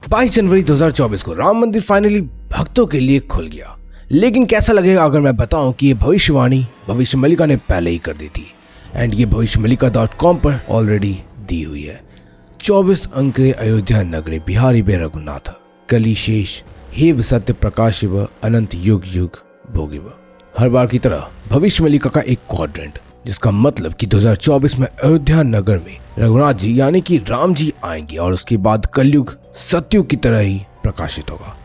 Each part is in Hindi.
22 जनवरी 2024 को राम मंदिर फाइनली भक्तों के लिए खुल गया। लेकिन कैसा लगेगा अगर मैं बताऊं कि ये भविष्यवाणी भविष्य मल्लिका ने पहले ही कर दी थी एंड ये भविष्यमल्लिका.com पर ऑलरेडी दी हुई है। 24 अंके अयोध्या नगरे बिहारी बे रघुनाथ कली शेष हेव सत्य प्रकाश शिव अनंत युग युग भोगिव। हर बार की तरह भविष्य मल्लिका का एक क्वाड्रेंट, जिसका मतलब कि 2024 में अयोध्या नगर में रघुनाथ जी यानी कि राम जी आएंगे और उसके बाद कलयुग सतयुग की तरह ही प्रकाशित होगा।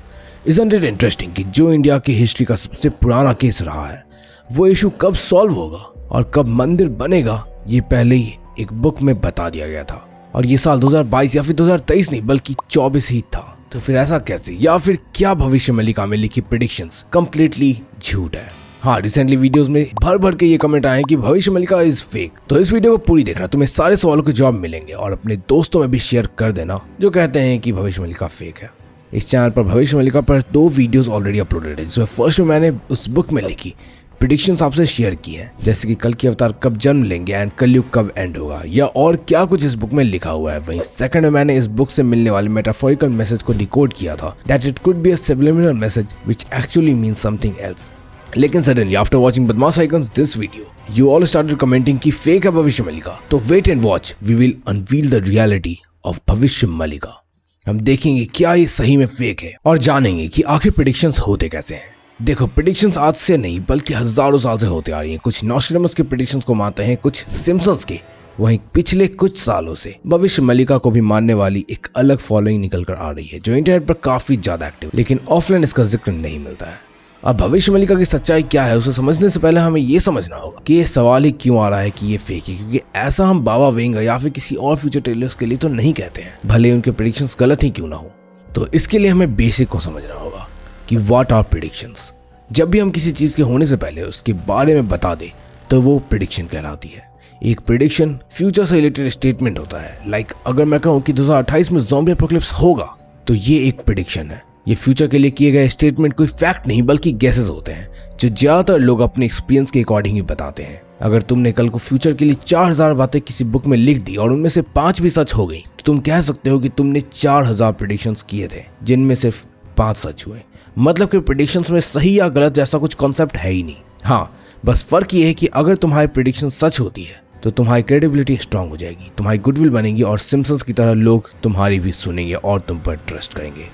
Isn't it interesting कि जो इंडिया की हिस्ट्री का सबसे पुराना केस रहा है वो इशू कब सॉल्व होगा और कब मंदिर बनेगा ये पहले ही एक बुक में बता दिया गया था। और ये साल 2022 या फिर 2023 नहीं बल्कि 24 ही था। तो फिर ऐसा कैसे, या फिर क्या भविष्य मल्लिका में लिखी प्रेडिक्शंस कंप्लीटली झूठ है? हाँ, रिसेंटली वीडियोस में भर भर के ये कमेंट आए कि भविष्य मल्लिका इज फेक। तो इस वीडियो को पूरी देखना, तुम्हें सारे सवालों के जवाब मिलेंगे और अपने दोस्तों में भी शेयर कर देना जो कहते हैं कि भविष्य मल्लिका फेक है। इस चैनल पर भविष्य मल्लिका पर 2 वीडियोस ऑलरेडी अपलोडेड है, जिसमें फर्स्ट में मैंने उस बुक में लिखी प्रेडिक्शंस आपसे शेयर की है, जैसे कि कल के अवतार कब जन्म लेंगे एंड कलयुग कब एंड होगा या और क्या कुछ इस बुक में लिखा हुआ है। वहीं सेकंड में मैंने इस बुक से मिलने वाले मेटाफोरिकल मैसेज को डिकोड किया था that it could be a subliminal message which actually means something else. लेकिन सडनली आफ्टर वॉचिंग बदमाश icons this video you all started commenting कि फेक है भविष्य मल्लिका। तो wait and watch, we will unveil the reality of Bhavishya Malika. हम देखेंगे क्या ये सही में फेक है और जानेंगे कि आखिर प्रेडिक्शंस होते कैसे हैं। देखो, प्रेडिक्शंस आज से नहीं बल्कि हजारों साल से होते आ रही हैं। कुछ नॉस्ट्रेडमस के प्रेडिक्शंस को मानते हैं, कुछ सिम्पसंस के। वहीं पिछले कुछ सालों से भविष्य मल्लिका को भी मानने वाली एक अलग फॉलोइंग निकल कर आ रही है जो इंटरनेट पर काफी ज्यादा एक्टिव, लेकिन ऑफलाइन इसका जिक्र नहीं मिलता है। अब भविष्य मल्लिका की सच्चाई क्या है उसे समझने से पहले हमें ये समझना होगा कि ये सवाल ही क्यों आ रहा है कि ये फेक है, क्योंकि ऐसा हम बाबा वेंगा या फिर किसी और फ्यूचर टेलर्स के लिए तो नहीं कहते हैं, भले उनके प्रेडिक्शंस गलत ही क्यों ना हो। तो इसके लिए हमें बेसिक को समझना होगा कि व्हाट आर प्रेडिक्शंस। जब भी हम किसी चीज के होने से पहले उसके बारे में बता दें तो वो प्रेडिक्शन कहलाती है। एक प्रेडिक्शन फ्यूचर से रिलेटेड स्टेटमेंट होता है। लाइक अगर मैं कहूँ कि 2028 में ज़ॉम्बी एपोकलिप्स होगा तो ये एक प्रेडिक्शन है। ये फ्यूचर के लिए किए गए स्टेटमेंट कोई फैक्ट नहीं बल्कि गेसेस होते हैं जो ज्यादातर लोग अपने एक्सपीरियंस के अकॉर्डिंग ही बताते हैं। अगर तुमने कल को फ्यूचर के लिए 4000 बातें किसी बुक में लिख दी और उनमें से 5 भी सच हो गई तो तुम कह सकते हो कि तुमने 4000 प्रेडिक्शंस किए थे जिनमें सिर्फ 5 सच हुए। मतलब कि प्रेडिक्शंस में सही या गलत जैसा कुछ कॉन्सेप्ट है ही नहीं। हाँ, बस फर्क ये है कि अगर तुम्हारी प्रेडिक्शन सच होती है तो तुम्हारी क्रेडिबिलिटी स्ट्रांग हो जाएगी, तुम्हारी गुडविल बनेगी और सिम्पसंस की तरह लोग तुम्हारी भी सुनेंगे और तुम पर ट्रस्ट करेंगे।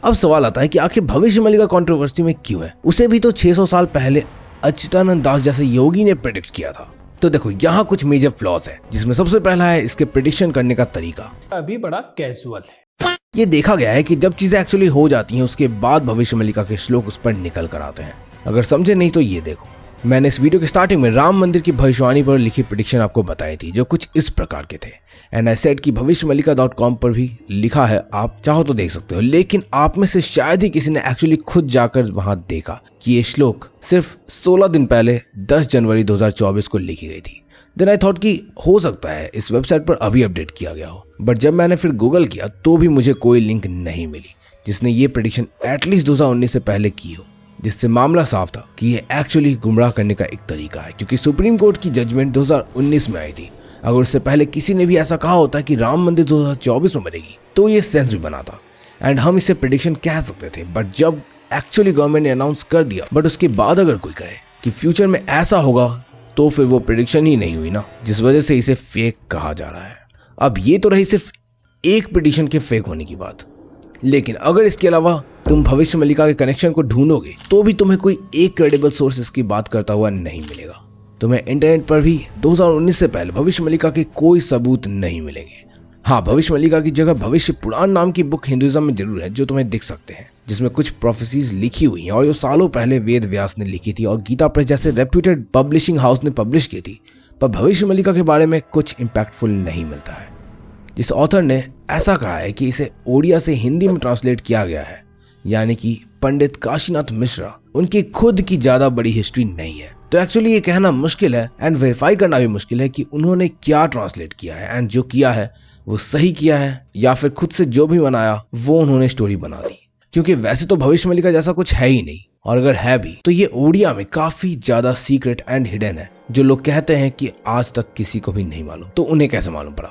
अब सवाल आता है कि आखिर भविष्य मल्लिका कंट्रोवर्सी में क्यों है? उसे भी तो 600 साल पहले अच्युतानंद दास जैसे योगी ने प्रेडिक्ट किया था। तो देखो, यहाँ कुछ मेजर फ्लॉज है, जिसमें सबसे पहला है इसके प्रेडिक्शन करने का तरीका अभी बड़ा कैजुअल है। ये देखा गया है कि जब चीजें एक्चुअली हो जाती हैं उसके बाद भविष्य मल्लिका के श्लोक उस पर निकल कर आते हैं। अगर समझे नहीं तो ये देखो, मैंने इस वीडियो के स्टार्टिंग में राम मंदिर की भविष्यवाणी पर लिखी प्रेडिक्शन आपको बताई थी जो कुछ इस प्रकार के थे। एंड आई सेड कि भविष्यमल्लिका.com पर भी लिखा है, आप चाहो तो देख सकते हो। लेकिन आप में से शायद ही किसी ने एक्चुअली खुद जाकर वहां देखा कि ये श्लोक सिर्फ 16 दिन पहले 10 जनवरी 2024 को लिखी गई थी। देन आई थॉट कि हो सकता है इस वेबसाइट पर अभी अपडेट किया गया हो। बट जब मैंने फिर गूगल किया तो भी मुझे कोई लिंक नहीं मिली जिसने ये प्रेडिक्शन एटलीस्ट 2019 से पहले की हो, जिससे मामला साफ था कि ये एक्चुअली गुमराह करने का एक तरीका है। क्योंकि सुप्रीम कोर्ट की जजमेंट 2019 में आई थी। अगर उससे पहले किसी ने भी ऐसा कहा होता कि राम मंदिर 2024 में बनेगी तो ये सेंस भी बना था एंड हम इसे प्रेडिक्शन कह सकते थे। बट जब एक्चुअली गवर्नमेंट ने अनाउंस कर दिया, बट उसके बाद अगर कोई कहे कि फ्यूचर में ऐसा होगा तो फिर वो प्रेडिक्शन ही नहीं हुई ना, जिस वजह से इसे फेक कहा जा रहा है। अब ये तो रही सिर्फ एक प्रेडिक्शन के फेक होने की बात, लेकिन अगर इसके अलावा तुम भविष्य मल्लिका के कनेक्शन को ढूंढोगे तो भी तुम्हें कोई एक क्रेडिबल सोर्स इसकी बात करता हुआ नहीं मिलेगा। तुम्हें इंटरनेट पर भी 2019 से पहले भविष्य मल्लिका के कोई सबूत नहीं मिलेंगे। हाँ, भविष्य मल्लिका की जगह भविष्य पुराण नाम की बुक हिंदुइज्म में जरूर है जो तुम्हें दिख सकते हैं, जिसमें कुछ प्रोफेसीज लिखी हुई हैं और जो सालों पहले वेद व्यास ने लिखी थी और गीता प्रेस जैसे रेप्यूटेड पब्लिशिंग हाउस ने पब्लिश की थी। पर भविष्य मल्लिका के बारे में कुछ इम्पैक्टफुल नहीं मिलता है। जिस ऑथर ने ऐसा कहा है कि इसे ओडिया से हिंदी में ट्रांसलेट किया गया है, यानी कि पंडित काशीनाथ मिश्रा, उनकी खुद की ज्यादा बड़ी हिस्ट्री नहीं है। तो एक्चुअली ये कहना मुश्किल है एंड वेरीफाई करना भी मुश्किल है कि उन्होंने क्या ट्रांसलेट किया है एंड जो किया है वो सही किया है या फिर खुद से जो भी बनाया वो उन्होंने स्टोरी बना दी। क्योंकि वैसे तो भविष्य मल्लिका जैसा कुछ है ही नहीं, और अगर है भी तो ये ओडिया में काफी ज्यादा सीक्रेट एंड हिडन है जो लोग कहते हैं कि आज तक किसी को भी नहीं मालूम। तो उन्हें कैसे मालूम पड़ा?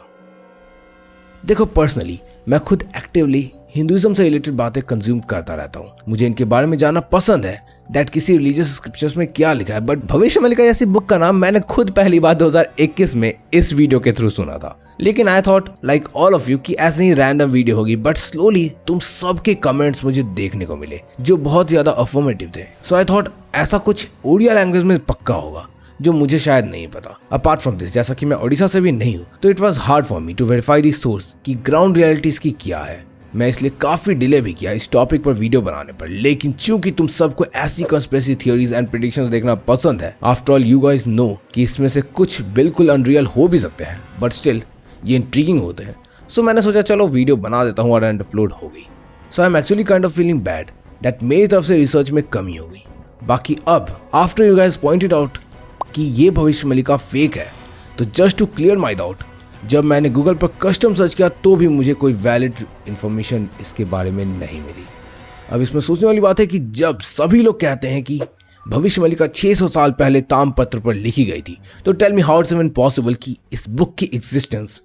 देखो, पर्सनली मैं खुद एक्टिवली हिंदुइज्म से रिलेटेड बातें कंज्यूम करता रहता हूँ। मुझे इनके बारे में जानना पसंद है दैट किसी रिलीजियस स्क्रिप्चर्स में क्या लिखा है। बट भविष्य मलिका जैसी बुक का नाम मैंने खुद पहली बार 2021 में इस वीडियो के थ्रू सुना था। लेकिन I thought like all of you कि ऐसे ही रैंडम वीडियो होगी, बट स्लोली तुम सबके कमेंट्स मुझे देखने को मिले जो बहुत ज्यादा अफर्मेटिव थे। सो आई थॉट ऐसा कुछ ओडिया लैंग्वेज में पक्का होगा जो मुझे शायद नहीं पता। अपार्ट फ्रॉम दिस, जैसा कि मैं ओडिशा से भी नहीं हूँ, तो it was hard for me to verify the source की ग्राउंड रियलिटीज की क्या है। मैं इसलिए काफी डिले भी किया इस टॉपिक पर वीडियो बनाने पर। लेकिन चूंकि तुम सबको ऐसी कंस्पिरेसी थियोरीज एंड प्रेडिक्शंस देखना पसंद है, after all you guys know कि इसमें से कुछ बिल्कुल अनरियल हो भी सकते हैं, बट स्टिल ये इंट्रीगिंग होते हैं। सो मैंने सोचा चलो वीडियो बना देता हूँ और एंड अपलोड हो गई। So I am actually kind of feeling bad that मेरी तरफ से रिसर्च में कमी हो गई। बाकी अब after you guys pointed out कि ये भविष्य मलिका फेक है, तो just to clear my doubt, जब मैंने गूगल पर कस्टम सर्च किया तो भी मुझे कोई वैलिड इंफॉर्मेशन इसके बारे में नहीं मिली। अब इसमें सोचने वाली बात है कि जब सभी लोग कहते हैं कि भविष्य मलिका 600 साल पहले ताम्रपत्र पर लिखी गई थी, तो tell me how it's even possible कि इस बुक की एग्जिस्टेंस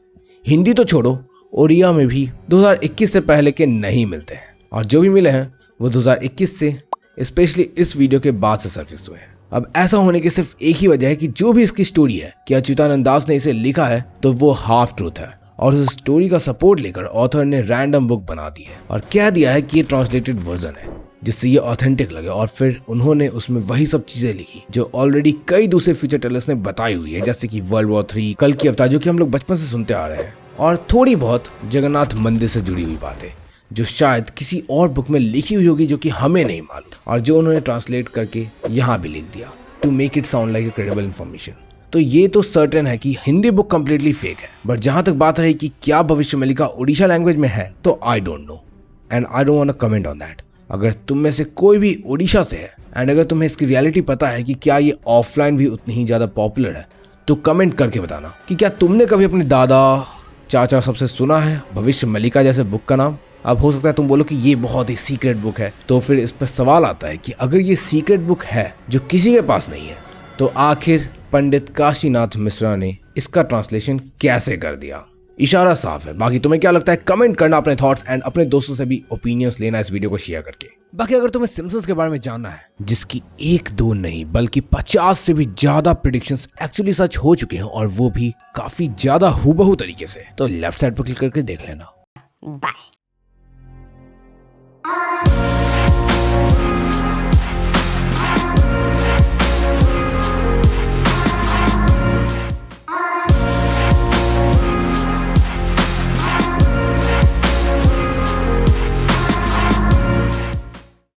हिंदी तो छोड़ो, ओडिया में भी 2021 से पहले के नहीं मिलते हैं, और जो भी मिले हैं वो 2021 से स्पेशली इस वीडियो के बाद से सर्फेस हुए हैं। अब ऐसा होने की सिर्फ एक ही वजह है कि जो भी इसकी स्टोरी है कि अच्युतानंद दास ने इसे लिखा है तो वो हाफ ट्रूथ है, और उस स्टोरी का सपोर्ट लेकर ऑथर ने रैंडम बुक बना दी है और कह दिया है कि ये ट्रांसलेटेड वर्जन है जिससे ये ऑथेंटिक लगे। और फिर उन्होंने उसमें वही सब चीजें लिखी जो ऑलरेडी कई दूसरे फ्यूचर टेलर्स ने बताई हुई है, जैसे कि वर्ल्ड वॉर 3, कल की अवतार जो कि हम लोग बचपन से सुनते आ रहे हैं, और थोड़ी बहुत जगन्नाथ मंदिर से जुड़ी हुई बातें जो शायद किसी और बुक में लिखी हुई होगी जो कि हमें नहीं मालूम, और जो उन्होंने ट्रांसलेट करके यहाँ भी लिख दिया to make it sound like a credible information. तो ये तो सर्टेन है कि हिंदी बुक कंप्लीटली फेक है। बट जहां तक बात रही कि क्या भविष्य मलिका ओडिशा लैंग्वेज में है, तो I don't know and I don't want to comment on that. अगर तुम में से कोई भी ओडिशा से है एंड अगर तुम्हें इसकी रियलिटी पता है कि क्या ये ऑफलाइन भी उतनी ही ज्यादा पॉपुलर है, तो कमेंट करके बताना कि क्या तुमने कभी अपने दादा चाचा सबसे सुना है भविष्य मलिका जैसे बुक का नाम। अब हो सकता है तुम बोलो कि ये बहुत ही सीक्रेट बुक है, तो फिर इस पर सवाल आता है कि अगर ये सीक्रेट बुक है जो किसी के पास नहीं है, तो आखिर पंडित काशीनाथ मिश्रा ने इसका ट्रांसलेशन कैसे कर दिया। इशारा साफ है। बाकी तुम्हें क्या लगता है कमेंट करना अपने थॉट्स एंड अपने दोस्तों से भी ओपिनियंस लेना इस वीडियो को शेयर करके। बाकी अगर तुम्हें सिम्पसन्स के बारे में जानना है जिसकी 1-2 नहीं बल्कि 50 से भी ज्यादा प्रेडिक्शंस एक्चुअली सच हो चुके हैं और वो भी काफी ज्यादा हूबहू तरीके से, तो लेफ्ट साइड पर क्लिक करके देख लेना। बाय।